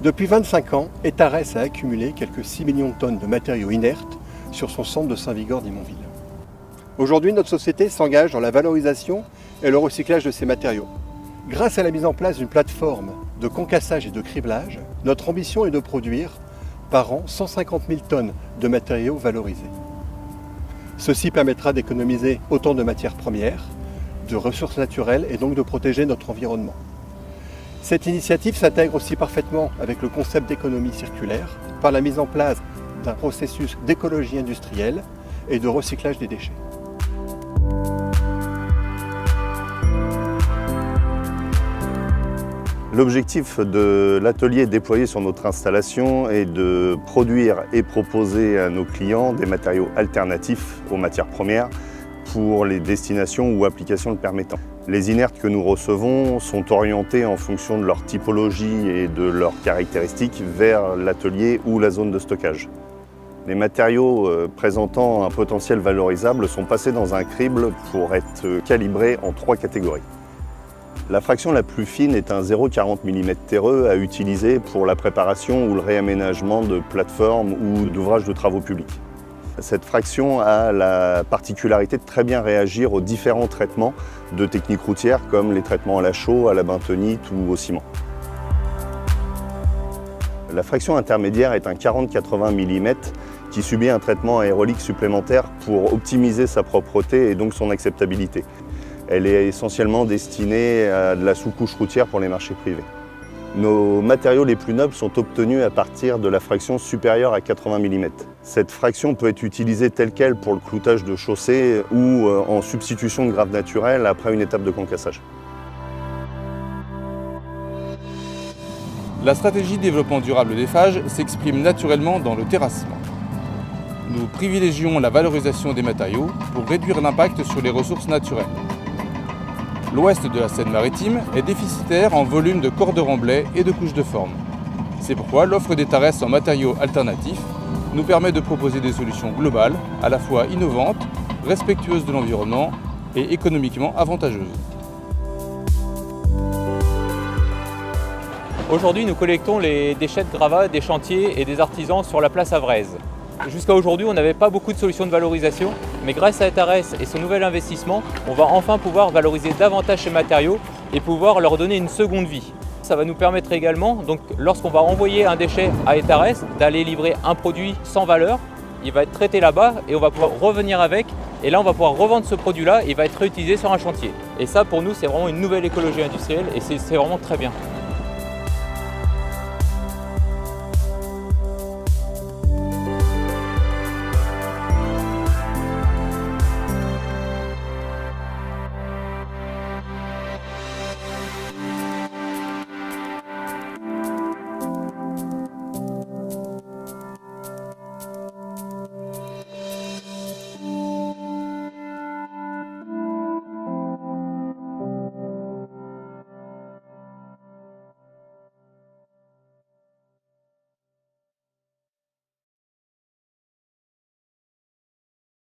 Depuis 25 ans, Etares a accumulé quelques 6 millions de tonnes de matériaux inertes sur son centre de Saint-Vigor-d'Imonville. Aujourd'hui, notre société s'engage dans la valorisation et le recyclage de ces matériaux. Grâce à la mise en place d'une plateforme de concassage et de criblage, notre ambition est de produire par an 150 000 tonnes de matériaux valorisés. Ceci permettra d'économiser autant de matières premières, de ressources naturelles et donc de protéger notre environnement. Cette initiative s'intègre aussi parfaitement avec le concept d'économie circulaire par la mise en place d'un processus d'écologie industrielle et de recyclage des déchets. L'objectif de l'atelier déployé sur notre installation est de produire et proposer à nos clients des matériaux alternatifs aux matières premières pour les destinations ou applications le permettant. Les inertes que nous recevons sont orientés en fonction de leur typologie et de leurs caractéristiques vers l'atelier ou la zone de stockage. Les matériaux présentant un potentiel valorisable sont passés dans un crible pour être calibrés en 3 catégories. La fraction la plus fine est un 0,40 mm terreux à utiliser pour la préparation ou le réaménagement de plateformes ou d'ouvrages de travaux publics. Cette fraction a la particularité de très bien réagir aux différents traitements de techniques routières comme les traitements à la chaux, à la bentonite ou au ciment. La fraction intermédiaire est un 40-80 mm qui subit un traitement aérolique supplémentaire pour optimiser sa propreté et donc son acceptabilité. Elle est essentiellement destinée à de la sous-couche routière pour les marchés privés. Nos matériaux les plus nobles sont obtenus à partir de la fraction supérieure à 80 mm. Cette fraction peut être utilisée telle quelle pour le cloutage de chaussées ou en substitution de graves naturels après une étape de concassage. La stratégie de développement durable d'Eiffage s'exprime naturellement dans le terrassement. Nous privilégions la valorisation des matériaux pour réduire l'impact sur les ressources naturelles. L'ouest de la Seine-Maritime est déficitaire en volume de corps de remblai et de couches de forme. C'est pourquoi l'offre d'Etares en matériaux alternatifs nous permet de proposer des solutions globales, à la fois innovantes, respectueuses de l'environnement et économiquement avantageuses. Aujourd'hui, nous collectons les déchets de gravats des chantiers et des artisans sur la place Avraise. Jusqu'à aujourd'hui, on n'avait pas beaucoup de solutions de valorisation, mais grâce à Etares et son nouvel investissement, on va enfin pouvoir valoriser davantage ces matériaux et pouvoir leur donner une seconde vie. Ça va nous permettre également, donc, lorsqu'on va envoyer un déchet à Etares, d'aller livrer un produit sans valeur. Il va être traité là-bas et on va pouvoir revenir avec. Et là, on va pouvoir revendre ce produit-là et il va être réutilisé sur un chantier. Et ça, pour nous, c'est vraiment une nouvelle écologie industrielle et c'est vraiment très bien.